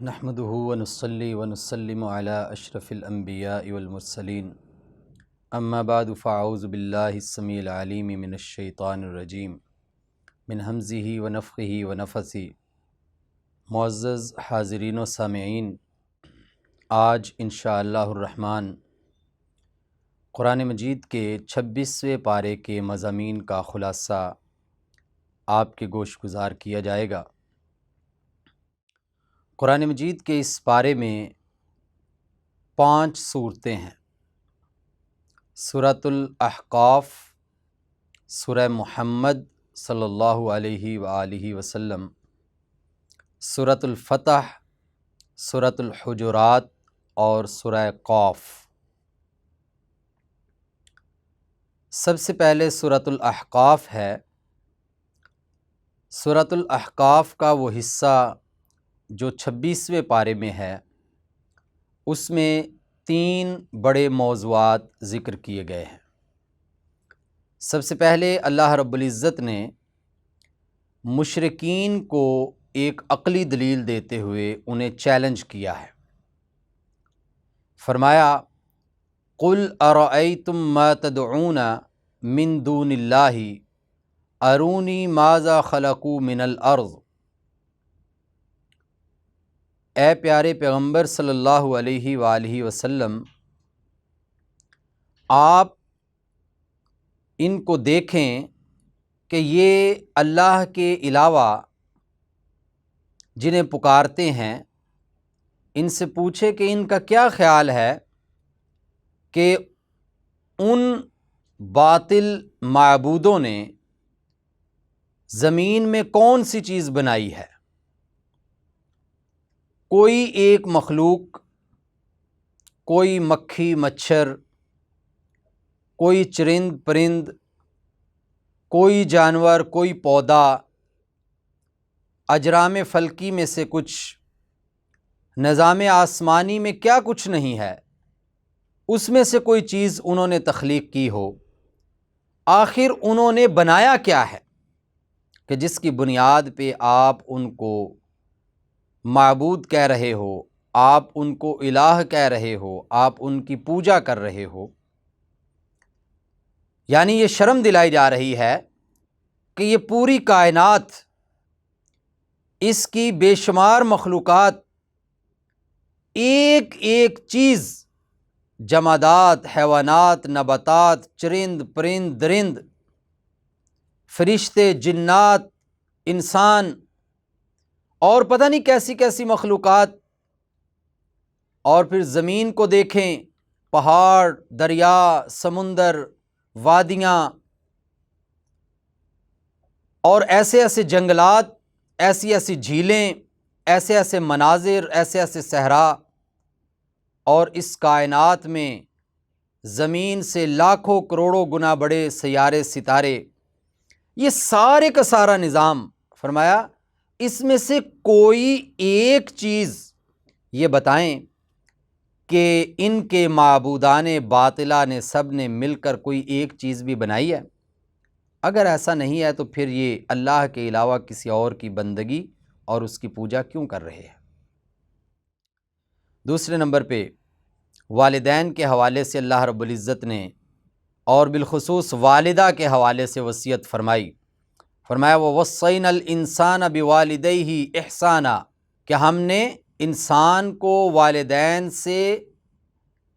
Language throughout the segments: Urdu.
نحمده ونصلي ونسلم على اشرف الانبیاء والمرسلین اما بعد فاعوذ باللہ السمیع العلیم من الشیطان الرجیم من ہمزہ ونفخہ ونفثہ۔ معزز حاضرین و سامعین، آج انشاءاللہ الرحمن قرآن مجید کے 26ویں پارے کے مضامین کا خلاصہ آپ کے گوش گزار کیا جائے گا۔ قرآن مجید کے اس پارے میں 5 صورتیں ہیں: سورۃ الاحقاف، سورہ محمد صلی اللہ علیہ وآلہ وسلم، سورۃ الفتح، سورۃ الحجرات اور سورہ قاف۔ سب سے پہلے سورۃ الاحقاف ہے۔ سورۃ الاحقاف کا وہ حصہ جو 26ویں پارے میں ہے، اس میں 3 بڑے موضوعات ذکر کیے گئے ہیں۔ سب سے پہلے اللہ رب العزت نے مشرکین کو ایک عقلی دلیل دیتے ہوئے انہیں چیلنج کیا ہے۔ فرمایا: قُلْ أَرَأَيْتُم مَّا تَدْعُونَ مِن دُونِ اللَّهِ أَرُونِي مَاذَا خَلَقُوا مِنَ الْأَرْضِ۔ اے پیارے پیغمبر صلی اللہ علیہ وآلہ وسلم، آپ ان کو دیکھیں کہ یہ اللہ کے علاوہ جنہیں پکارتے ہیں، ان سے پوچھے کہ ان کا کیا خیال ہے کہ ان باطل معبودوں نے زمین میں کون سی چیز بنائی ہے۔ کوئی ایک مخلوق، کوئی مکھی مچھر، کوئی چرند پرند، کوئی جانور، کوئی پودا، اجرام فلکی میں سے کچھ، نظام آسمانی میں کیا کچھ نہیں ہے، اس میں سے کوئی چیز انہوں نے تخلیق کی ہو، آخر انہوں نے بنایا کیا ہے کہ جس کی بنیاد پہ آپ ان کو معبود کہہ رہے ہو، آپ ان کو الہ کہہ رہے ہو، آپ ان کی پوجا کر رہے ہو۔ یعنی یہ شرم دلائی جا رہی ہے کہ یہ پوری کائنات، اس کی بے شمار مخلوقات، ایک ایک چیز، جمادات، حیوانات، نباتات، چرند پرند درند، فرشتے، جنات، انسان اور پتہ نہیں کیسی کیسی مخلوقات، اور پھر زمین کو دیکھیں، پہاڑ، دریا، سمندر، وادیاں، اور ایسے ایسے جنگلات، ایسی ایسی جھیلیں، ایسے ایسے مناظر، ایسے ایسے صحرا، اور اس کائنات میں زمین سے لاکھوں کروڑوں گنا بڑے سیارے ستارے، یہ سارے کا سارا نظام، فرمایا اس میں سے کوئی ایک چیز یہ بتائیں کہ ان کے معبودان باطلہ نے سب نے مل کر کوئی ایک چیز بھی بنائی ہے۔ اگر ایسا نہیں ہے تو پھر یہ اللہ کے علاوہ کسی اور کی بندگی اور اس کی پوجا کیوں کر رہے ہیں۔ دوسرے نمبر پہ والدین کے حوالے سے اللہ رب العزت نے اور بالخصوص والدہ کے حوالے سے وصیت فرمائی۔ فرمایا: وَوَصَّيْنَا الْإِنسَانَ بِوَالِدَيْهِ إِحْسَانًا، کہ ہم نے انسان کو والدین سے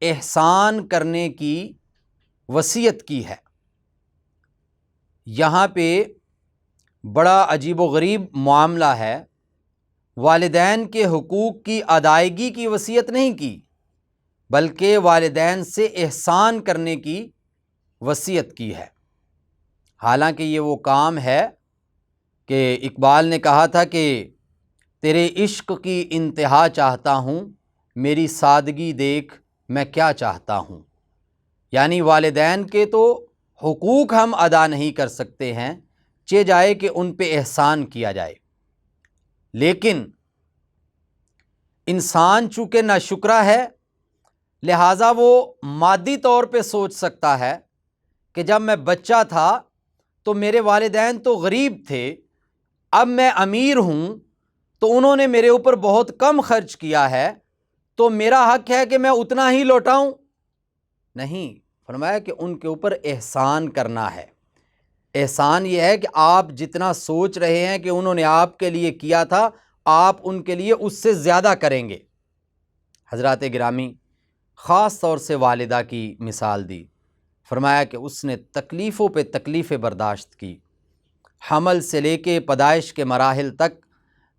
احسان کرنے کی وصیت کی ہے۔ یہاں پہ بڑا عجیب و غریب معاملہ ہے، والدین کے حقوق کی ادائیگی کی وصیت نہیں کی، بلکہ والدین سے احسان کرنے کی وصیت کی ہے۔ حالانکہ یہ وہ کام ہے کہ اقبال نے کہا تھا کہ تیرے عشق کی انتہا چاہتا ہوں، میری سادگی دیکھ میں کیا چاہتا ہوں۔ یعنی والدین کے تو حقوق ہم ادا نہیں کر سکتے ہیں، چہ جائے کہ ان پہ احسان کیا جائے، لیکن انسان چونکہ ناشکرا ہے، لہٰذا وہ مادی طور پہ سوچ سکتا ہے کہ جب میں بچہ تھا تو میرے والدین تو غریب تھے، اب میں امیر ہوں تو انہوں نے میرے اوپر بہت کم خرچ کیا ہے، تو میرا حق ہے کہ میں اتنا ہی لوٹاؤں؟ نہیں، فرمایا کہ ان کے اوپر احسان کرنا ہے۔ احسان یہ ہے کہ آپ جتنا سوچ رہے ہیں کہ انہوں نے آپ کے لیے کیا تھا، آپ ان کے لیے اس سے زیادہ کریں گے۔ حضرات گرامی، خاص طور سے والدہ کی مثال دی، فرمایا کہ اس نے تکلیفوں پہ تکلیفیں برداشت کی، حمل سے لے کے پیدائش کے مراحل تک،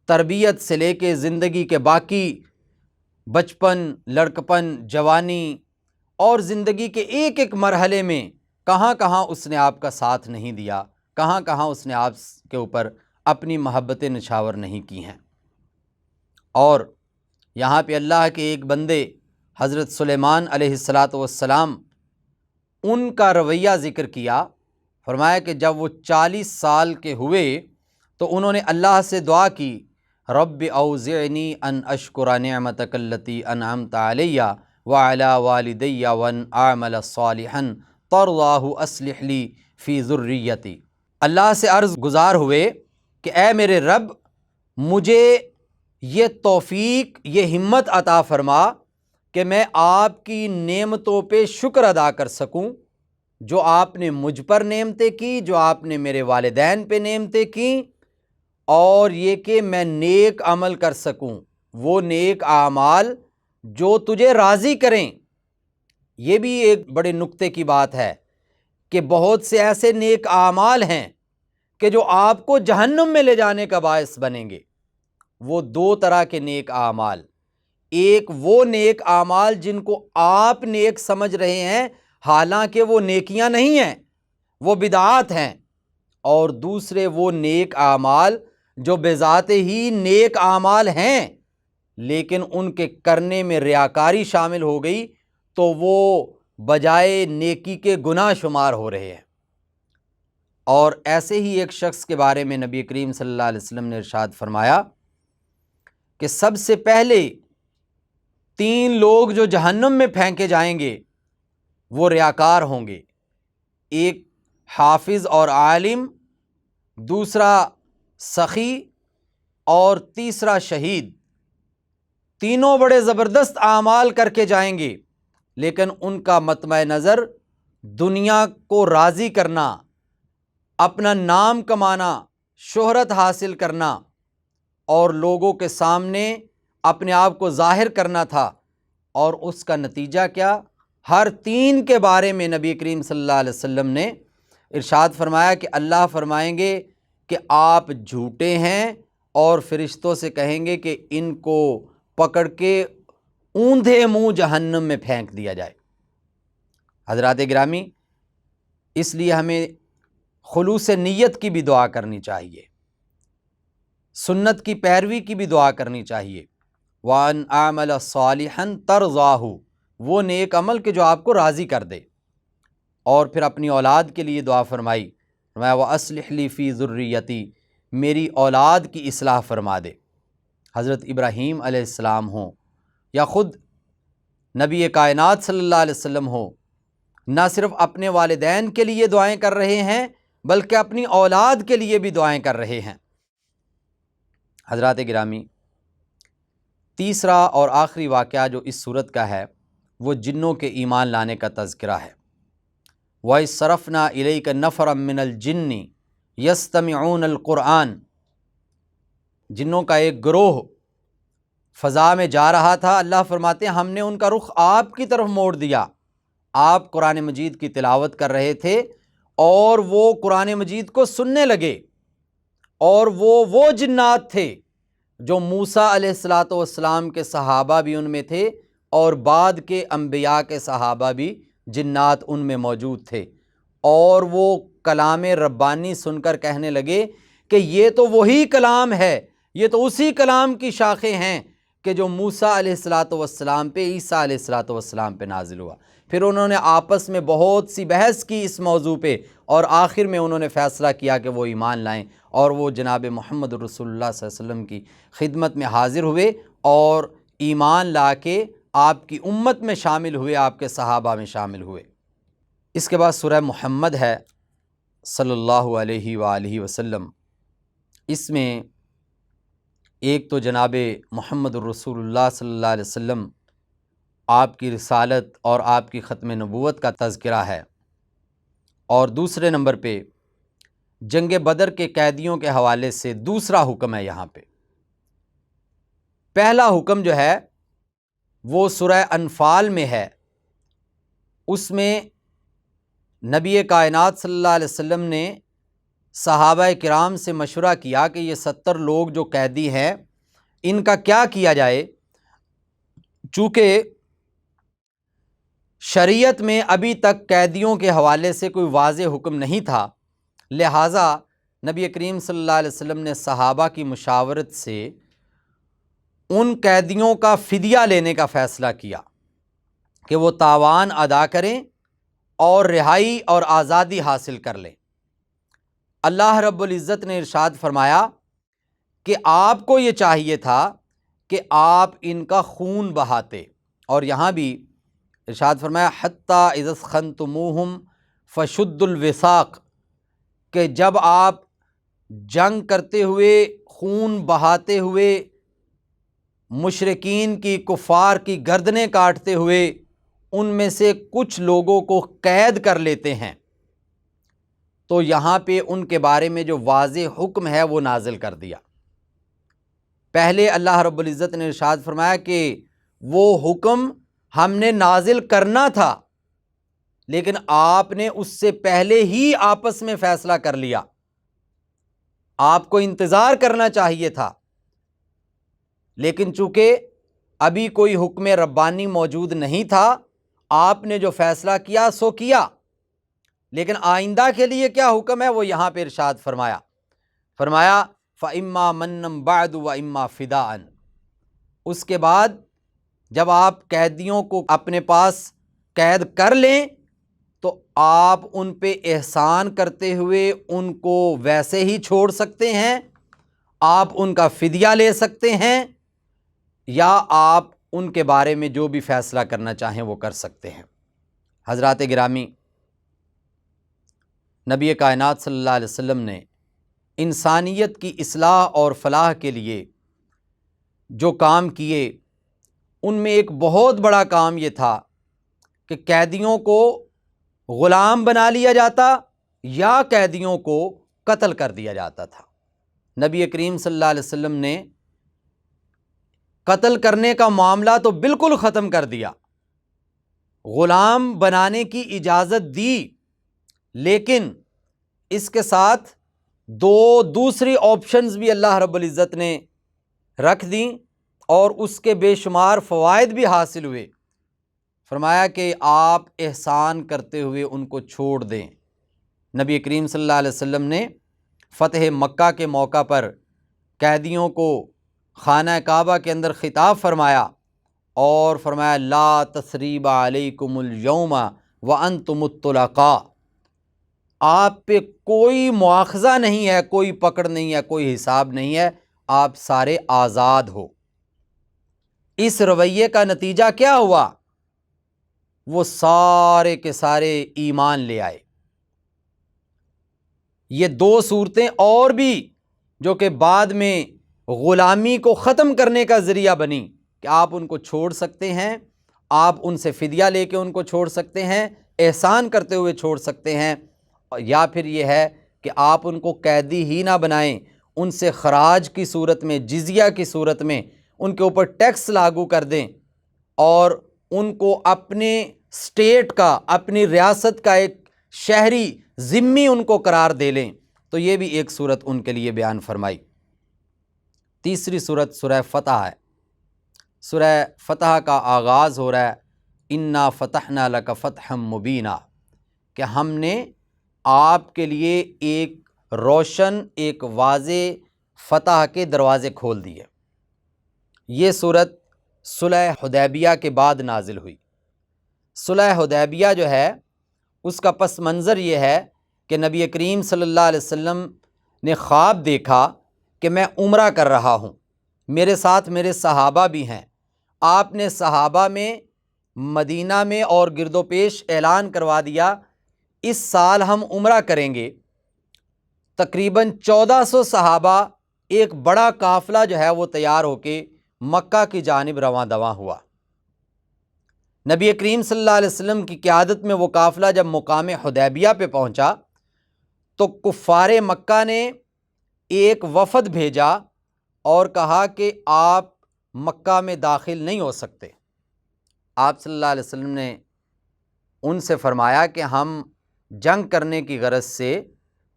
تربیت سے لے کے زندگی کے باقی بچپن، لڑکپن، جوانی اور زندگی کے ایک ایک مرحلے میں کہاں کہاں اس نے آپ کا ساتھ نہیں دیا، کہاں کہاں اس نے آپ کے اوپر اپنی محبتیں نچھاور نہیں کی ہیں۔ اور یہاں پہ اللہ کے ایک بندے حضرت سلیمان علیہ السلام، ان کا رویہ ذکر کیا۔ فرمایا کہ جب وہ 40 سال کے ہوئے تو انہوں نے اللہ سے دعا کی، رب اوزعنی ان اشکر نعمتک التی انعمت علی وعلی والدی وان اعمل صالحا ترضاہ اصلح لی فی ذریتی۔ اللہ سے عرض گزار ہوئے کہ اے میرے رب، مجھے یہ توفیق، یہ ہمت عطا فرما کہ میں آپ کی نعمتوں پہ شکر ادا کر سکوں، جو آپ نے مجھ پر نعمتیں کی، جو آپ نے میرے والدین پہ نعمتیں کی، اور یہ کہ میں نیک عمل کر سکوں، وہ نیک اعمال جو تجھے راضی کریں۔ یہ بھی ایک بڑے نکتے کی بات ہے کہ بہت سے ایسے نیک اعمال ہیں کہ جو آپ کو جہنم میں لے جانے کا باعث بنیں گے۔ وہ دو طرح کے نیک اعمال، ایک وہ نیک اعمال جن کو آپ نیک سمجھ رہے ہیں حالانکہ وہ نیکیاں نہیں ہیں، وہ بدعات ہیں، اور دوسرے وہ نیک اعمال جو بذات ہی نیک اعمال ہیں لیکن ان کے کرنے میں ریاکاری شامل ہو گئی تو وہ بجائے نیکی کے گناہ شمار ہو رہے ہیں۔ اور ایسے ہی ایک شخص کے بارے میں نبی کریم صلی اللہ علیہ وسلم نے ارشاد فرمایا کہ سب سے پہلے 3 لوگ جو جہنم میں پھینکے جائیں گے وہ ریاکار ہوں گے، ایک حافظ اور عالم، دوسرا سخی، اور تیسرا شہید۔ تینوں بڑے زبردست اعمال کر کے جائیں گے لیکن ان کا مطمع نظر دنیا کو راضی کرنا، اپنا نام کمانا، شہرت حاصل کرنا اور لوگوں کے سامنے اپنے آپ کو ظاہر کرنا تھا، اور اس کا نتیجہ کیا؟ ہر 3 کے بارے میں نبی کریم صلی اللہ علیہ وسلم نے ارشاد فرمایا کہ اللہ فرمائیں گے کہ آپ جھوٹے ہیں، اور فرشتوں سے کہیں گے کہ ان کو پکڑ کے اوندھے منہ جہنم میں پھینک دیا جائے۔ حضرات گرامی، اس لیے ہمیں خلوص نیت کی بھی دعا کرنی چاہیے، سنت کی پیروی کی بھی دعا کرنی چاہیے۔ وَأَنْ أَعْمَلَ صَالِحًا تَرْضَاهُ، وہ نیک عمل کہ جو آپ کو راضی کر دے۔ اور پھر اپنی اولاد کے لیے دعا فرمائی، فرمایا وَأَصْلِحْ لِي فِي ذُرِّيَّتِي، میری اولاد کی اصلاح فرما دے۔ حضرت ابراہیم علیہ السلام ہوں یا خود نبی کائنات صلی اللہ علیہ وسلم ہو، نہ صرف اپنے والدین کے لیے دعائیں کر رہے ہیں بلکہ اپنی اولاد کے لیے بھی دعائیں کر رہے ہیں۔ حضرات گرامی، تیسرا اور آخری واقعہ جو اس صورت کا ہے وہ جنوں کے ایمان لانے کا تذکرہ ہے۔ وَإِذْ صَرَفْنَا إِلَيْكَ نَفَرًا مِّنَ الْجِنِّ يَسْتَمِعُونَ الْقُرْآنَ، جنوں کا ایک گروہ فضا میں جا رہا تھا، اللہ فرماتے ہیں ہم نے ان کا رخ آپ کی طرف موڑ دیا۔ آپ قرآن مجید کی تلاوت کر رہے تھے اور وہ قرآن مجید کو سننے لگے، اور وہ جنات تھے جو موسیٰ علیہ السلام کے صحابہ بھی ان میں تھے، اور بعد کے انبیاء کے صحابہ بھی جنات ان میں موجود تھے، اور وہ کلام ربانی سن کر کہنے لگے کہ یہ تو وہی کلام ہے، یہ تو اسی کلام کی شاخیں ہیں کہ جو موسیٰ علیہ السلام پہ، عیسیٰ علیہ السلام پہ نازل ہوا۔ پھر انہوں نے آپس میں بہت سی بحث کی اس موضوع پہ، اور آخر میں انہوں نے فیصلہ کیا کہ وہ ایمان لائیں، اور وہ جناب محمد رسول اللہ صلی اللہ علیہ وسلم کی خدمت میں حاضر ہوئے اور ایمان لا کے آپ کی امت میں شامل ہوئے، آپ کے صحابہ میں شامل ہوئے۔ اس کے بعد سورہ محمد ہے صلی اللہ علیہ وآلہ وسلم۔ اس میں ایک تو جناب محمد الرسول اللہ صلی اللہ علیہ وسلم، آپ کی رسالت اور آپ کی ختم نبوت کا تذکرہ ہے، اور دوسرے نمبر پہ جنگ بدر کے قیدیوں کے حوالے سے دوسرا حکم ہے۔ یہاں پہ پہلا حکم جو ہے وہ سورہ انفال میں ہے، اس میں نبی کائنات صلی اللہ علیہ وسلم نے صحابہ کرام سے مشورہ کیا کہ یہ 70 لوگ جو قیدی ہیں ان کا کیا کیا جائے، چونکہ شریعت میں ابھی تک قیدیوں کے حوالے سے کوئی واضح حکم نہیں تھا، لہٰذا نبی کریم صلی اللہ علیہ وسلم نے صحابہ کی مشاورت سے ان قیدیوں کا فدیہ لینے کا فیصلہ کیا کہ وہ تاوان ادا کریں اور رہائی اور آزادی حاصل کر لیں۔ اللہ رب العزت نے ارشاد فرمایا کہ آپ کو یہ چاہیے تھا کہ آپ ان کا خون بہاتے، اور یہاں بھی ارشاد فرمایا حتیٰ اذا اثخنتموہم فشدوا الوثاق، کہ جب آپ جنگ کرتے ہوئے، خون بہاتے ہوئے، مشرکین کی، کفار کی گردنیں کاٹتے ہوئے ان میں سے کچھ لوگوں کو قید کر لیتے ہیں، تو یہاں پہ ان کے بارے میں جو واضح حکم ہے وہ نازل کر دیا۔ پہلے اللہ رب العزت نے ارشاد فرمایا کہ وہ حکم ہم نے نازل کرنا تھا، لیکن آپ نے اس سے پہلے ہی آپس میں فیصلہ کر لیا، آپ کو انتظار کرنا چاہیے تھا، لیکن چونکہ ابھی کوئی حکم ربانی موجود نہیں تھا، آپ نے جو فیصلہ کیا سو کیا، لیکن آئندہ کے لیے کیا حکم ہے وہ یہاں پہ ارشاد فرمایا فَإِمَّا مَنًّا بَعْدُ وَإِمَّا فِدَاءً، اس کے بعد جب آپ قیدیوں کو اپنے پاس قید کر لیں تو آپ ان پہ احسان کرتے ہوئے ان کو ویسے ہی چھوڑ سکتے ہیں، آپ ان کا فدیہ لے سکتے ہیں، یا آپ ان کے بارے میں جو بھی فیصلہ کرنا چاہیں وہ کر سکتے ہیں۔ حضرات گرامی، نبی کائنات صلی اللہ علیہ وسلم نے انسانیت کی اصلاح اور فلاح کے لیے جو کام کیے، ان میں ایک بہت بڑا کام یہ تھا کہ قیدیوں کو غلام بنا لیا جاتا یا قیدیوں کو قتل کر دیا جاتا تھا۔ نبی کریم صلی اللہ علیہ وسلم نے قتل کرنے کا معاملہ تو بالکل ختم کر دیا، غلام بنانے کی اجازت دی، لیکن اس کے ساتھ دو دوسری آپشنز بھی اللہ رب العزت نے رکھ دیں اور اس کے بے شمار فوائد بھی حاصل ہوئے۔ فرمایا کہ آپ احسان کرتے ہوئے ان کو چھوڑ دیں۔ نبی کریم صلی اللہ علیہ وسلم نے فتح مکہ کے موقع پر قیدیوں کو خانہ کعبہ کے اندر خطاب فرمایا اور فرمایا لا تثریب علیکم اليوم وانتم الطلقاء، آپ پہ کوئی مواخذہ نہیں ہے، کوئی پکڑ نہیں ہے، کوئی حساب نہیں ہے، آپ سارے آزاد ہو۔ اس رویے کا نتیجہ کیا ہوا؟ وہ سارے کے سارے ایمان لے آئے۔ یہ دو صورتیں اور بھی جو کہ بعد میں غلامی کو ختم کرنے کا ذریعہ بنی کہ آپ ان کو چھوڑ سکتے ہیں، آپ ان سے فدیہ لے کے ان کو چھوڑ سکتے ہیں، احسان کرتے ہوئے چھوڑ سکتے ہیں، یا پھر یہ ہے کہ آپ ان کو قیدی ہی نہ بنائیں، ان سے خراج کی صورت میں، جزیہ کی صورت میں ان کے اوپر ٹیکس لاگو کر دیں اور ان کو اپنے اسٹیٹ کا، اپنی ریاست کا ایک شہری ذمہ ان کو قرار دے لیں، تو یہ بھی ایک صورت ان کے لیے بیان فرمائی۔ تیسری صورت سورہ فتح ہے۔ سورہ فتح کا آغاز ہو رہا ہے انا فتحنا لک فتحا مبینا، کہ ہم نے آپ کے لیے ایک روشن، ایک واضح فتح کے دروازے کھول دیے۔ یہ صورت صلح حدیبیہ کے بعد نازل ہوئی۔ صلح حدیبیہ جو ہے اس کا پس منظر یہ ہے کہ نبی کریم صلی اللہ علیہ وسلم نے خواب دیکھا کہ میں عمرہ کر رہا ہوں، میرے ساتھ میرے صحابہ بھی ہیں۔ آپ نے صحابہ میں مدینہ میں اور گرد و پیش اعلان کروا دیا اس سال ہم عمرہ کریں گے۔ تقریباً 1400 صحابہ ایک بڑا قافلہ جو ہے وہ تیار ہو کے مکہ کی جانب رواں دواں ہوا۔ نبی کریم صلی اللہ علیہ وسلم کی قیادت میں وہ قافلہ جب مقام حدیبیہ پہ پہنچا تو کفار مکہ نے ایک وفد بھیجا اور کہا کہ آپ مکہ میں داخل نہیں ہو سکتے۔ آپ صلی اللہ علیہ وسلم نے ان سے فرمایا کہ ہم جنگ کرنے کی غرض سے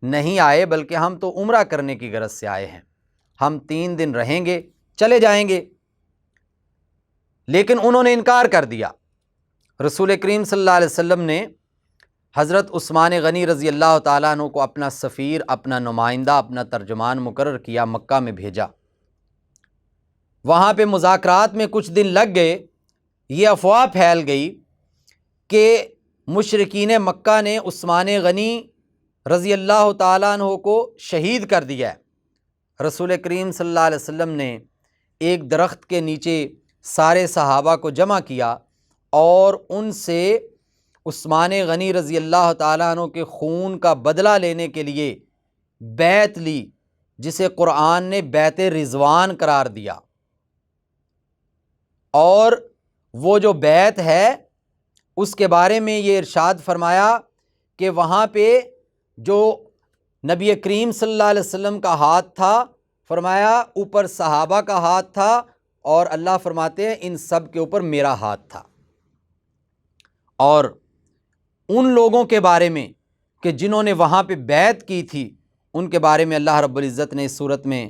نہیں آئے بلکہ ہم تو عمرہ کرنے کی غرض سے آئے ہیں، ہم 3 دن رہیں گے، چلے جائیں گے۔ لیکن انہوں نے انکار کر دیا۔ رسول کریم صلی اللہ علیہ وسلم نے حضرت عثمان غنی رضی اللہ تعالیٰ عنہ کو اپنا سفیر، اپنا نمائندہ، اپنا ترجمان مقرر کیا، مکہ میں بھیجا۔ وہاں پہ مذاکرات میں کچھ دن لگ گئے، یہ افواہ پھیل گئی کہ مشرکین مکہ نے عثمان غنی رضی اللہ تعالیٰ عنہ کو شہید کر دیا ہے۔ رسول کریم صلی اللہ علیہ وسلم نے ایک درخت کے نیچے سارے صحابہ کو جمع کیا اور ان سے عثمان غنی رضی اللہ تعالیٰ عنہ کے خون کا بدلہ لینے کے لیے بیعت لی، جسے قرآن نے بیعت رضوان قرار دیا۔ اور وہ جو بیعت ہے اس کے بارے میں یہ ارشاد فرمایا کہ وہاں پہ جو نبی کریم صلی اللہ علیہ وسلم کا ہاتھ تھا، فرمایا اوپر صحابہ کا ہاتھ تھا، اور اللہ فرماتے ہیں ان سب کے اوپر میرا ہاتھ تھا۔ اور ان لوگوں کے بارے میں کہ جنہوں نے وہاں پہ بیعت کی تھی، ان کے بارے میں اللہ رب العزت نے اس صورت میں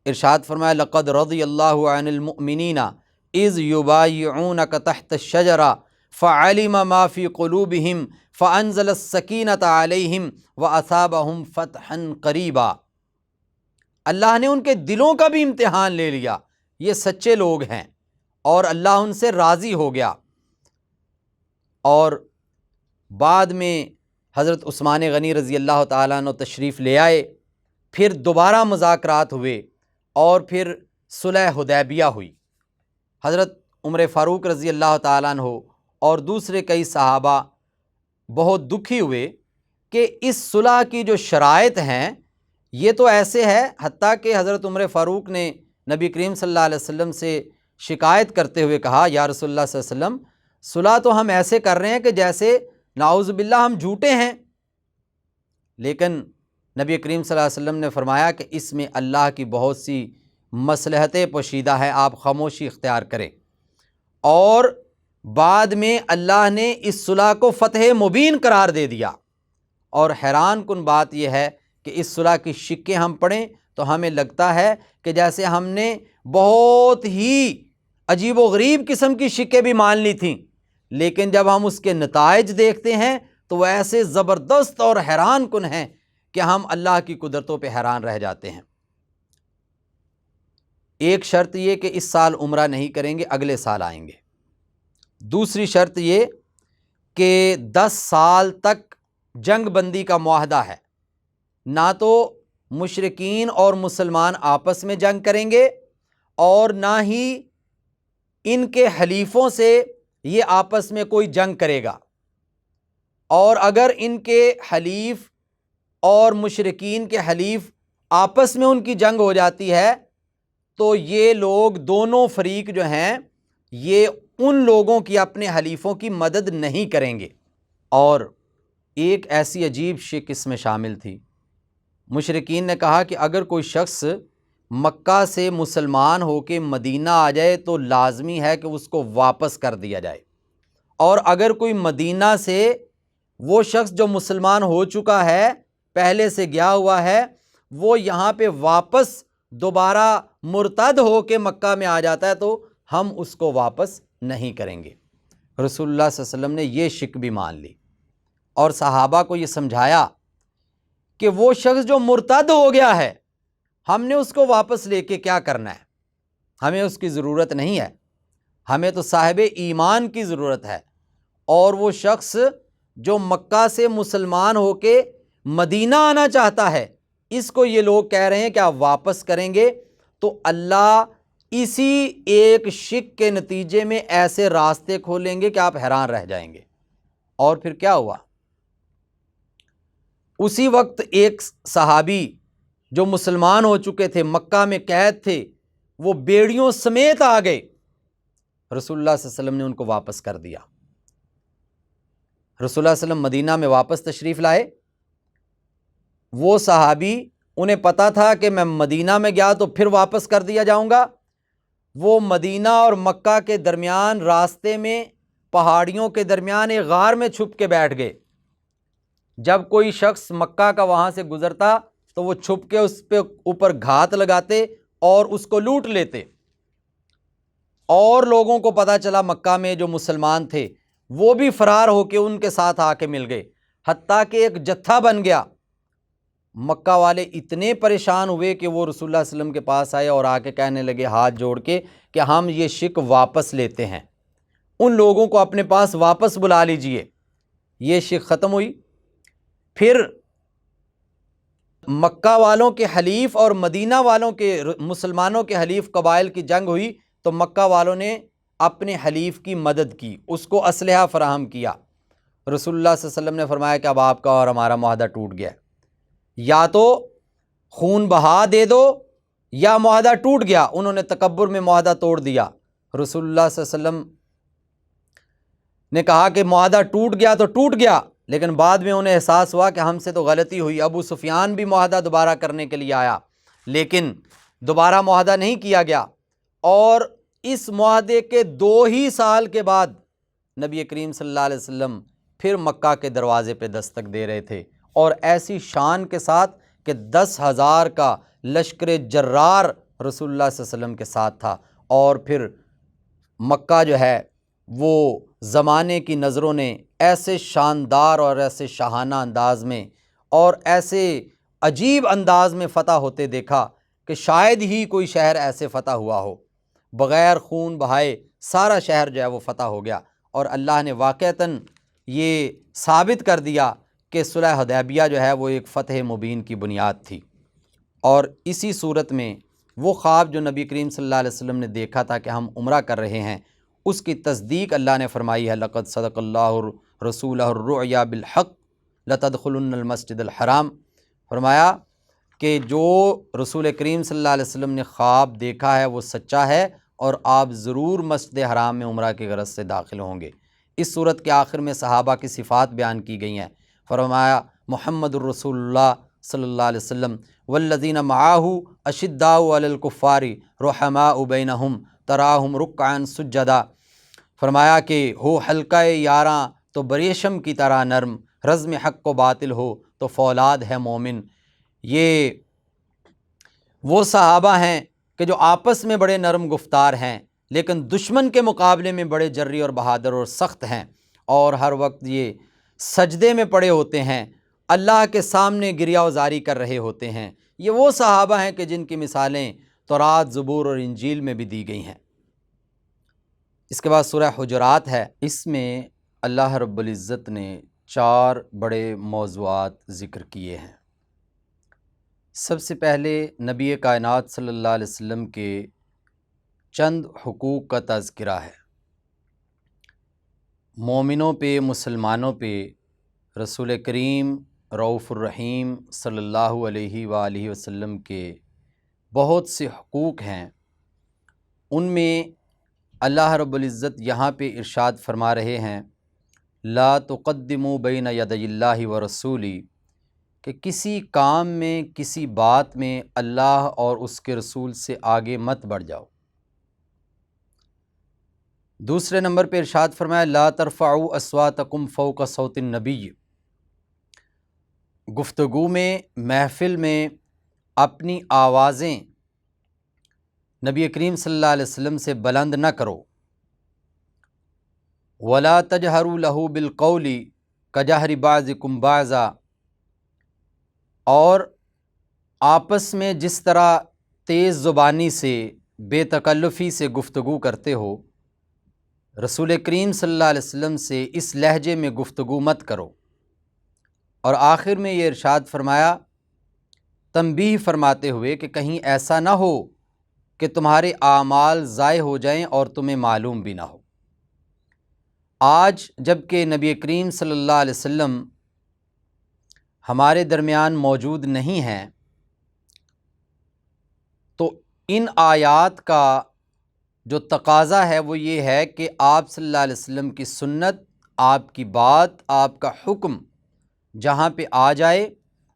ارشاد فرمایا لقد رضی اللہ عن المؤمنین اذ یبایعونک تحت الشجرہ فعلم ما فی قلوبہم فانزل السکینۃ علیہم واصابہم فتحا قریبا۔ اللہ نے ان کے دلوں کا بھی امتحان لے لیا، یہ سچے لوگ ہیں اور اللہ ان سے راضی ہو گیا۔ اور بعد میں حضرت عثمان غنی رضی اللہ تعالیٰ عنہ تشریف لے آئے، پھر دوبارہ مذاکرات ہوئے اور پھر صلح حدیبیہ ہوئی۔ حضرت عمر فاروق رضی اللہ تعالیٰ عنہ اور دوسرے کئی صحابہ بہت دکھی ہوئے کہ اس صلح کی جو شرائط ہیں یہ تو ایسے ہے، حتیٰ کہ حضرت عمر فاروق نے نبی کریم صلی اللہ علیہ وسلم سے شکایت کرتے ہوئے کہا یا رسول اللہ صلی اللہ علیہ وسلم، صلح تو ہم ایسے کر رہے ہیں کہ جیسے نعوذ باللہ ہم جھوٹے ہیں۔ لیکن نبی کریم صلی اللہ علیہ وسلم نے فرمایا کہ اس میں اللہ کی بہت سی مصلحتیں پوشیدہ ہیں، آپ خاموشی اختیار کریں۔ اور بعد میں اللہ نے اس صلح کو فتح مبین قرار دے دیا۔ اور حیران کن بات یہ ہے کہ اس صلح کی شکیں ہم پڑھیں تو ہمیں لگتا ہے کہ جیسے ہم نے بہت ہی عجیب و غریب قسم کی شکیں بھی مان لی تھیں، لیکن جب ہم اس کے نتائج دیکھتے ہیں تو وہ ایسے زبردست اور حیران کن ہیں کہ ہم اللہ کی قدرتوں پہ حیران رہ جاتے ہیں۔ ایک شرط یہ کہ اس سال عمرہ نہیں کریں گے، اگلے سال آئیں گے۔ دوسری شرط یہ کہ 10 سال تک جنگ بندی کا معاہدہ ہے، نہ تو مشرکین اور مسلمان آپس میں جنگ کریں گے اور نہ ہی ان کے حلیفوں سے یہ آپس میں کوئی جنگ کرے گا۔ اور اگر ان کے حلیف اور مشرکین کے حلیف آپس میں ان کی جنگ ہو جاتی ہے تو یہ لوگ دونوں فریق جو ہیں یہ ان لوگوں کی اپنے حلیفوں کی مدد نہیں کریں گے۔ اور ایک ایسی عجیب شک اس میں شامل تھی، مشرکین نے کہا کہ اگر کوئی شخص مکہ سے مسلمان ہو کے مدینہ آ جائے تو لازمی ہے کہ اس کو واپس کر دیا جائے، اور اگر کوئی مدینہ سے وہ شخص جو مسلمان ہو چکا ہے، پہلے سے گیا ہوا ہے، وہ یہاں پہ واپس دوبارہ مرتد ہو کے مکہ میں آ جاتا ہے تو ہم اس کو واپس نہیں کریں گے۔ رسول اللہ صلی اللہ علیہ وسلم نے یہ شک بھی مان لی اور صحابہ کو یہ سمجھایا کہ وہ شخص جو مرتد ہو گیا ہے، ہم نے اس کو واپس لے کے کیا کرنا ہے، ہمیں اس کی ضرورت نہیں ہے، ہمیں تو صاحب ایمان کی ضرورت ہے۔ اور وہ شخص جو مکہ سے مسلمان ہو کے مدینہ آنا چاہتا ہے، اس کو یہ لوگ کہہ رہے ہیں کہ آپ واپس کریں گے تو اللہ اسی ایک شک کے نتیجے میں ایسے راستے کھولیں گے کہ آپ حیران رہ جائیں گے۔ اور پھر کیا ہوا؟ اسی وقت ایک صحابی جو مسلمان ہو چکے تھے، مکہ میں قید تھے، وہ بیڑیوں سمیت آ گئے۔ رسول اللہ صلی اللہ علیہ وسلم نے ان کو واپس کر دیا۔ رسول اللہ صلی اللہ علیہ وسلم مدینہ میں واپس تشریف لائے۔ وہ صحابی، انہیں پتا تھا کہ میں مدینہ میں گیا تو پھر واپس کر دیا جاؤں گا، وہ مدینہ اور مکہ کے درمیان راستے میں پہاڑیوں کے درمیان ایک غار میں چھپ کے بیٹھ گئے۔ جب کوئی شخص مکہ کا وہاں سے گزرتا تو وہ چھپ کے اس پہ اوپر گھات لگاتے اور اس کو لوٹ لیتے۔ اور لوگوں کو پتہ چلا مکہ میں جو مسلمان تھے وہ بھی فرار ہو کے ان کے ساتھ آ کے مل گئے، حتیٰ کہ ایک جتھا بن گیا۔ مکہ والے اتنے پریشان ہوئے کہ وہ رسول اللہ صلی اللہ علیہ وسلم کے پاس آئے اور آ کے کہنے لگے ہاتھ جوڑ کے کہ ہم یہ شک واپس لیتے ہیں، ان لوگوں کو اپنے پاس واپس بلا لیجئے۔ یہ شک ختم ہوئی۔ پھر مکہ والوں کے حلیف اور مدینہ والوں کے مسلمانوں کے حلیف قبائل کی جنگ ہوئی تو مکہ والوں نے اپنے حلیف کی مدد کی، اس کو اسلحہ فراہم کیا۔ رسول اللہ صلی اللہ علیہ وسلم نے فرمایا کہ اب آپ کا اور ہمارا معاہدہ ٹوٹ گیا ہے، یا تو خون بہا دے دو یا معاہدہ ٹوٹ گیا۔ انہوں نے تکبر میں معاہدہ توڑ دیا۔ رسول اللہ صلی اللہ علیہ وسلم نے کہا کہ معاہدہ ٹوٹ گیا تو ٹوٹ گیا، لیکن بعد میں انہیں احساس ہوا کہ ہم سے تو غلطی ہوئی۔ ابو سفیان بھی معاہدہ دوبارہ کرنے کے لیے آیا، لیکن دوبارہ معاہدہ نہیں کیا گیا، اور اس معاہدے کے 2 ہی سال کے بعد نبی کریم صلی اللہ علیہ وسلم پھر مکہ کے دروازے پہ دستک دے رہے تھے، اور ایسی شان کے ساتھ کہ 10,000 کا لشکر جرار رسول اللہ صلی اللہ علیہ وسلم کے ساتھ تھا۔ اور پھر مکہ جو ہے وہ زمانے کی نظروں نے ایسے شاندار اور ایسے شاہانہ انداز میں اور ایسے عجیب انداز میں فتح ہوتے دیکھا کہ شاید ہی کوئی شہر ایسے فتح ہوا ہو، بغیر خون بہائے سارا شہر جو ہے وہ فتح ہو گیا۔ اور اللہ نے واقعتاً یہ ثابت کر دیا کہ صلح حدیبیہ جو ہے وہ ایک فتح مبین کی بنیاد تھی۔ اور اسی صورت میں وہ خواب جو نبی کریم صلی اللہ علیہ وسلم نے دیکھا تھا کہ ہم عمرہ کر رہے ہیں، اس کی تصدیق اللہ نے فرمائی ہے، لقد صدق اللہ رسولہ الرؤیا بالحق لتدخلن المسجد الحرام۔ فرمایا کہ جو رسول کریم صلی اللہ علیہ وسلم نے خواب دیکھا ہے وہ سچا ہے، اور آپ ضرور مسجد حرام میں عمرہ کی غرض سے داخل ہوں گے۔ اس صورت کے آخر میں صحابہ کی صفات بیان کی گئی ہیں۔ فرمایا محمد الرسول اللہ صلی اللہ علیہ وسلم والذین معاہ اشداء علی الکفار رحماء بینہم تراہم رکعا سجدا۔ فرمایا کہ ہو حلقہ یاراں تو بریشم کی طرح نرم، رزم حق و باطل ہو تو فولاد ہے مومن۔ یہ وہ صحابہ ہیں کہ جو آپس میں بڑے نرم گفتار ہیں، لیکن دشمن کے مقابلے میں بڑے جری اور بہادر اور سخت ہیں، اور ہر وقت یہ سجدے میں پڑے ہوتے ہیں، اللہ کے سامنے گریہ وزاری کر رہے ہوتے ہیں۔ یہ وہ صحابہ ہیں کہ جن کی مثالیں تورات، زبور اور انجیل میں بھی دی گئی ہیں۔ اس کے بعد سورہ حجرات ہے۔ اس میں اللہ رب العزت نے 4 بڑے موضوعات ذکر کیے ہیں۔ سب سے پہلے نبی کائنات صلی اللہ علیہ وسلم کے چند حقوق کا تذکرہ ہے۔ مومنوں پہ، مسلمانوں پہ رسول کریم رؤوف الرحیم صلی اللہ علیہ وآلہ وسلم کے بہت سے حقوق ہیں۔ ان میں اللہ رب العزت یہاں پہ ارشاد فرما رہے ہیں، لا تقدموا بین یدی اللہ ورسولہ، کہ کسی کام میں، کسی بات میں اللہ اور اس کے رسول سے آگے مت بڑھ جاؤ۔ دوسرے نمبر پہ ارشاد فرمایا لا ترفعوا اصواتکم فوق صوت النبی، گفتگو میں، محفل میں اپنی آوازیں نبی کریم صلی اللہ علیہ وسلم سے بلند نہ کرو۔ ولا تجہروا لہ بالقول کجہر بعضکم بعضا، اور آپس میں جس طرح تیز زبانی سے، بے تکلفی سے گفتگو کرتے ہو، رسول کریم صلی اللہ علیہ وسلم سے اس لہجے میں گفتگو مت کرو۔ اور آخر میں یہ ارشاد فرمایا تنبیہ فرماتے ہوئے کہ کہیں ایسا نہ ہو کہ تمہارے اعمال ضائع ہو جائیں اور تمہیں معلوم بھی نہ ہو۔ آج جب کہ نبی کریم صلی اللہ علیہ وسلم ہمارے درمیان موجود نہیں ہیں، ان آیات کا جو تقاضا ہے وہ یہ ہے کہ آپ صلی اللہ علیہ وسلم کی سنت، آپ کی بات، آپ کا حکم جہاں پہ آ جائے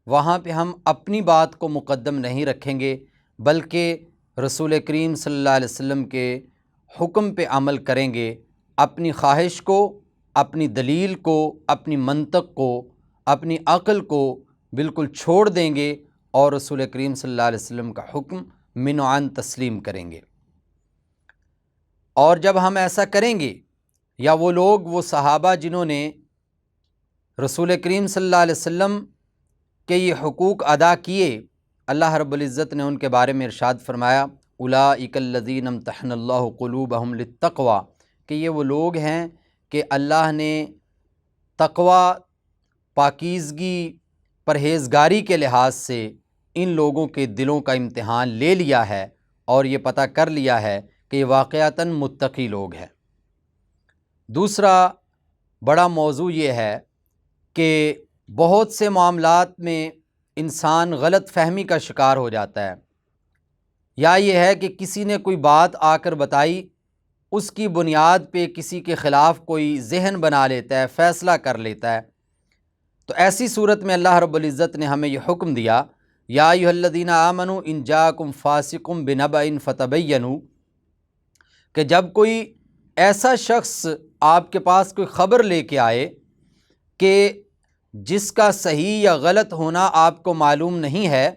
وہاں پہ ہم اپنی بات کو مقدم نہیں رکھیں گے، بلکہ رسول کریم صلی اللہ علیہ وسلم کے حکم پہ عمل کریں گے، اپنی خواہش کو، اپنی دلیل کو، اپنی منطق کو، اپنی عقل کو بالکل چھوڑ دیں گے اور رسول کریم صلی اللہ علیہ وسلم کا حکم من و عن تسلیم کریں گے۔ اور جب ہم ایسا کریں گے، یا وہ لوگ، وہ صحابہ جنہوں نے رسول کریم صلی اللہ علیہ وسلم کے یہ حقوق ادا کیے، اللہ رب العزت نے ان کے بارے میں ارشاد فرمایا اولئک الذین امتحن اللہ قلوبہم للتقوی، کہ یہ وہ لوگ ہیں کہ اللہ نے تقوی، پاکیزگی، پرہیزگاری کے لحاظ سے ان لوگوں کے دلوں کا امتحان لے لیا ہے اور یہ پتہ کر لیا ہے کہ یہ واقعتاً متقی لوگ ہیں۔ دوسرا بڑا موضوع یہ ہے کہ بہت سے معاملات میں انسان غلط فہمی کا شکار ہو جاتا ہے، یا یہ ہے کہ کسی نے کوئی بات آ کر بتائی، اس کی بنیاد پہ کسی کے خلاف کوئی ذہن بنا لیتا ہے، فیصلہ کر لیتا ہے۔ تو ایسی صورت میں اللہ رب العزت نے ہمیں یہ حکم دیا یا ایھا الذین آمنوا ان جاءکم فاسق بنبأ فتبینوا، کہ جب کوئی ایسا شخص آپ کے پاس کوئی خبر لے کے آئے کہ جس کا صحیح یا غلط ہونا آپ کو معلوم نہیں ہے،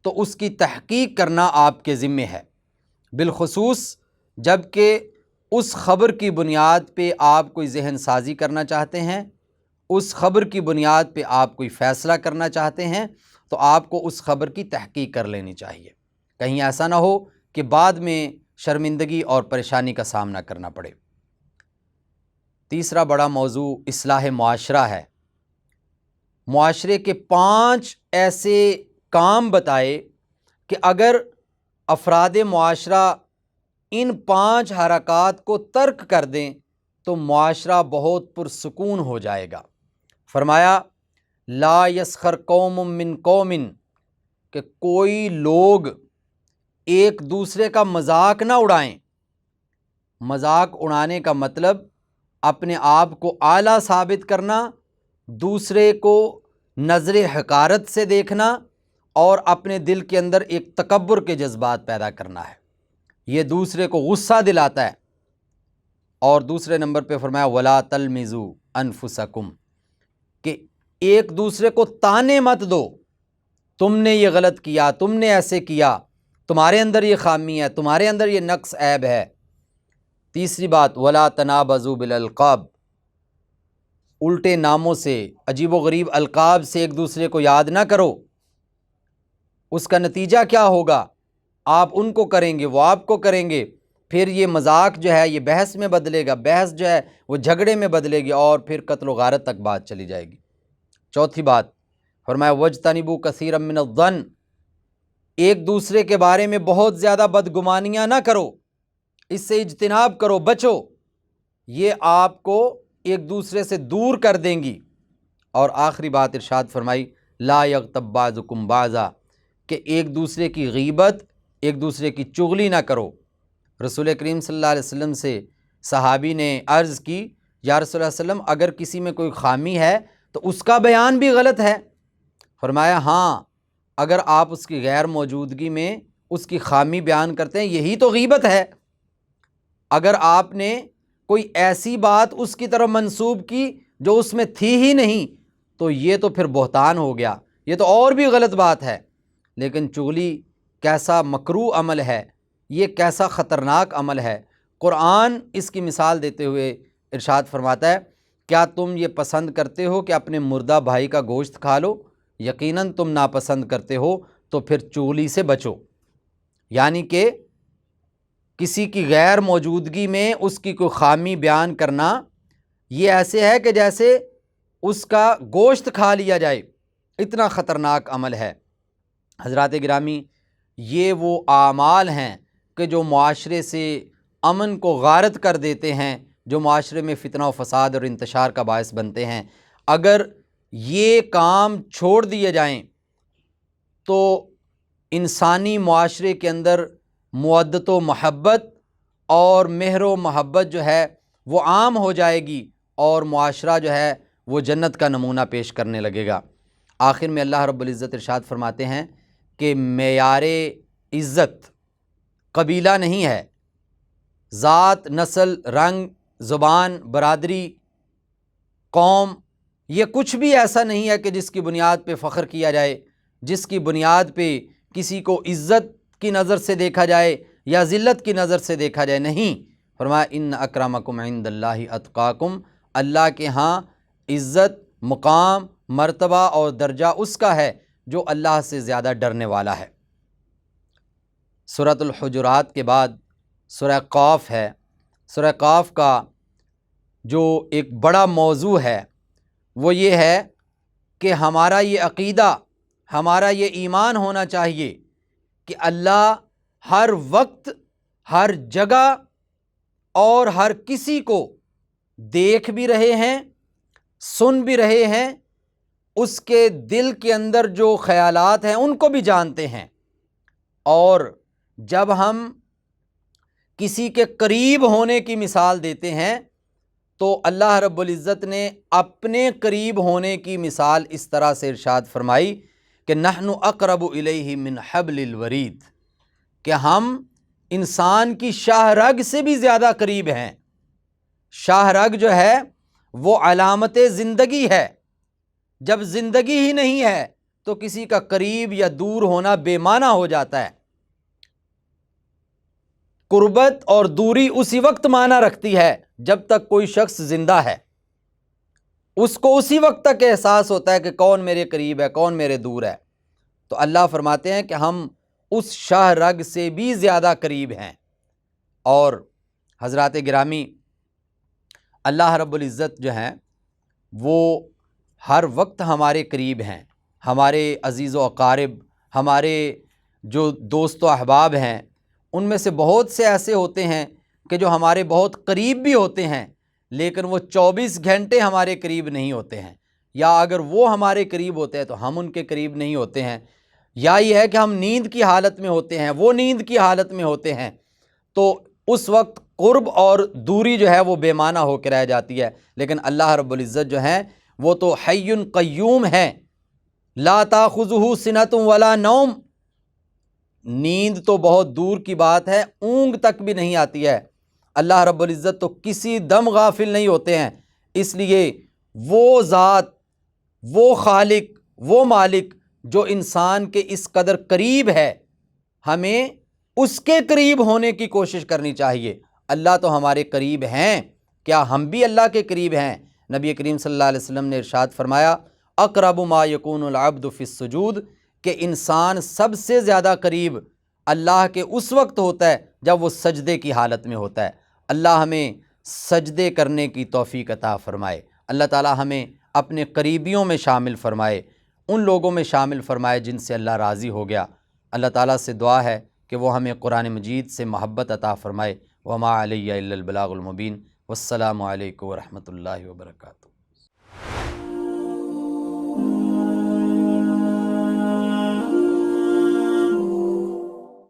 تو اس کی تحقیق کرنا آپ کے ذمے ہے، بالخصوص جب کہ اس خبر کی بنیاد پہ آپ کوئی ذہن سازی کرنا چاہتے ہیں، اس خبر کی بنیاد پہ آپ کوئی فیصلہ کرنا چاہتے ہیں، تو آپ کو اس خبر کی تحقیق کر لینی چاہیے، کہیں ایسا نہ ہو کہ بعد میں شرمندگی اور پریشانی کا سامنا کرنا پڑے۔ تیسرا بڑا موضوع اصلاح معاشرہ ہے۔ معاشرے کے 5 ایسے کام بتائے کہ اگر افراد معاشرہ ان 5 حرکات کو ترک کر دیں تو معاشرہ بہت پرسکون ہو جائے گا۔ فرمایا لا یسخر قوم من قوم، کہ کوئی لوگ ایک دوسرے کا مذاق نہ اڑائیں۔ مذاق اڑانے کا مطلب اپنے آپ کو اعلیٰ ثابت کرنا، دوسرے کو نظر حقارت سے دیکھنا اور اپنے دل کے اندر ایک تکبر کے جذبات پیدا کرنا ہے، یہ دوسرے کو غصہ دلاتا ہے۔ اور دوسرے نمبر پہ فرمایا ولا تلمزوا انفسکم، کہ ایک دوسرے کو تانے مت دو، تم نے یہ غلط کیا، تم نے ایسے کیا، تمہارے اندر یہ خامی ہے، تمہارے اندر یہ نقص عیب ہے۔ تیسری بات ولا تنابزوا بالالقاب، الٹے ناموں سے، عجیب و غریب القاب سے ایک دوسرے کو یاد نہ کرو، اس کا نتیجہ کیا ہوگا؟ آپ ان کو کریں گے، وہ آپ کو کریں گے، پھر یہ مذاق جو ہے یہ بحث میں بدلے گا، بحث جو ہے وہ جھگڑے میں بدلے گی اور پھر قتل و غارت تک بات چلی جائے گی۔ چوتھی بات فرمایا وَاجْتَنِبُوا كَثِيرًا مِّنَ الظَّنِّ، ایک دوسرے کے بارے میں بہت زیادہ بدگمانیاں نہ کرو، اس سے اجتناب کرو، بچو، یہ آپ کو ایک دوسرے سے دور کر دیں گی۔ اور آخری بات ارشاد فرمائی لا یغتب بعضکم بعضا، کہ ایک دوسرے کی غیبت، ایک دوسرے کی چغلی نہ کرو۔ رسول کریم صلی اللہ علیہ وسلم سے صحابی نے عرض کی یا رسول اللہ علیہ وسلم اگر کسی میں کوئی خامی ہے تو اس کا بیان بھی غلط ہے؟ فرمایا ہاں، اگر آپ اس کی غیر موجودگی میں اس کی خامی بیان کرتے ہیں یہی تو غیبت ہے۔ اگر آپ نے کوئی ایسی بات اس کی طرف منسوب کی جو اس میں تھی ہی نہیں تو یہ تو پھر بہتان ہو گیا، یہ تو اور بھی غلط بات ہے۔ لیکن چغلی کیسا مکروہ عمل ہے، یہ کیسا خطرناک عمل ہے۔ قرآن اس کی مثال دیتے ہوئے ارشاد فرماتا ہے کیا تم یہ پسند کرتے ہو کہ اپنے مردہ بھائی کا گوشت کھا لو؟ یقیناً تم ناپسند کرتے ہو، تو پھر چغلی سے بچو۔ یعنی کہ کسی کی غیر موجودگی میں اس کی کوئی خامی بیان کرنا یہ ایسے ہے کہ جیسے اس کا گوشت کھا لیا جائے، اتنا خطرناک عمل ہے۔ حضرات گرامی، یہ وہ اعمال ہیں کہ جو معاشرے سے امن کو غارت کر دیتے ہیں، جو معاشرے میں فتنہ و فساد اور انتشار کا باعث بنتے ہیں۔ اگر یہ کام چھوڑ دیے جائیں تو انسانی معاشرے کے اندر مودت و محبت اور مہر و محبت جو ہے وہ عام ہو جائے گی اور معاشرہ جو ہے وہ جنت کا نمونہ پیش کرنے لگے گا۔ آخر میں اللہ رب العزت ارشاد فرماتے ہیں کہ معیار عزت قبیلہ نہیں ہے، ذات، نسل، رنگ، زبان، برادری، قوم، یہ کچھ بھی ایسا نہیں ہے کہ جس کی بنیاد پہ فخر کیا جائے، جس کی بنیاد پہ کسی کو عزت کی نظر سے دیکھا جائے یا ذلت کی نظر سے دیکھا جائے۔ نہیں، فرمایا ان اکرمکم عند اللہ اتقاکم، اللہ کے ہاں عزت، مقام، مرتبہ اور درجہ اس کا ہے جو اللہ سے زیادہ ڈرنے والا ہے۔ سورۃ الحجرات کے بعد سورہ قاف ہے۔ سورہ قاف کا جو ایک بڑا موضوع ہے وہ یہ ہے کہ ہمارا یہ عقیدہ، ہمارا یہ ایمان ہونا چاہیے کہ اللہ ہر وقت، ہر جگہ اور ہر کسی کو دیکھ بھی رہے ہیں، سن بھی رہے ہیں، اس کے دل کے اندر جو خیالات ہیں ان کو بھی جانتے ہیں، اور جب ہم کسی کے قریب ہونے کی مثال دیتے ہیں تو اللہ رب العزت نے اپنے قریب ہونے کی مثال اس طرح سے ارشاد فرمائی کہ نحن اقرب الیہ من حبل الورید، کہ ہم انسان کی شاہ رگ سے بھی زیادہ قریب ہیں۔ شاہ رگ جو ہے وہ علامت زندگی ہے، جب زندگی ہی نہیں ہے تو کسی کا قریب یا دور ہونا بے معنی ہو جاتا ہے۔ قربت اور دوری اسی وقت معنی رکھتی ہے جب تک کوئی شخص زندہ ہے، اس کو اسی وقت تک احساس ہوتا ہے کہ کون میرے قریب ہے، کون میرے دور ہے۔ تو اللہ فرماتے ہیں کہ ہم اس شاہ رگ سے بھی زیادہ قریب ہیں۔ اور حضرات گرامی، اللہ رب العزت جو ہیں وہ ہر وقت ہمارے قریب ہیں، ہمارے عزیز و اقارب، ہمارے جو دوست و احباب ہیں ان میں سے بہت سے ایسے ہوتے ہیں کہ جو ہمارے بہت قریب بھی ہوتے ہیں لیکن وہ 24 گھنٹے ہمارے قریب نہیں ہوتے ہیں، یا اگر وہ ہمارے قریب ہوتے ہیں تو ہم ان کے قریب نہیں ہوتے ہیں، یا یہ ہے کہ ہم نیند کی حالت میں ہوتے ہیں، وہ نیند کی حالت میں ہوتے ہیں، تو اس وقت قرب اور دوری جو ہے وہ بے معنی ہو کے رہ جاتی ہے۔ لیکن اللہ رب العزت جو ہیں وہ تو حی قیوم ہیں، لا تاخذہ سنۃ ولا نوم، نیند تو بہت دور کی بات ہے، اونگ تک بھی نہیں آتی ہے۔ اللہ رب العزت تو کسی دم غافل نہیں ہوتے ہیں، اس لیے وہ ذات، وہ خالق، وہ مالک جو انسان کے اس قدر قریب ہے، ہمیں اس کے قریب ہونے کی کوشش کرنی چاہیے۔ اللہ تو ہمارے قریب ہیں، کیا ہم بھی اللہ کے قریب ہیں؟ نبی کریم صلی اللہ علیہ وسلم نے ارشاد فرمایا اقرب ما یکون العبد فی السجود، کہ انسان سب سے زیادہ قریب اللہ کے اس وقت ہوتا ہے جب وہ سجدے کی حالت میں ہوتا ہے۔ اللہ ہمیں سجدے کرنے کی توفیق عطا فرمائے، اللہ تعالی ہمیں اپنے قریبیوں میں شامل فرمائے، ان لوگوں میں شامل فرمائے جن سے اللہ راضی ہو گیا۔ اللہ تعالیٰ سے دعا ہے کہ وہ ہمیں قرآن مجید سے محبت عطا فرمائے۔ وما علیہ الا البلاغ المبین، والسلام علیکم ورحمۃ اللہ وبرکاتہ۔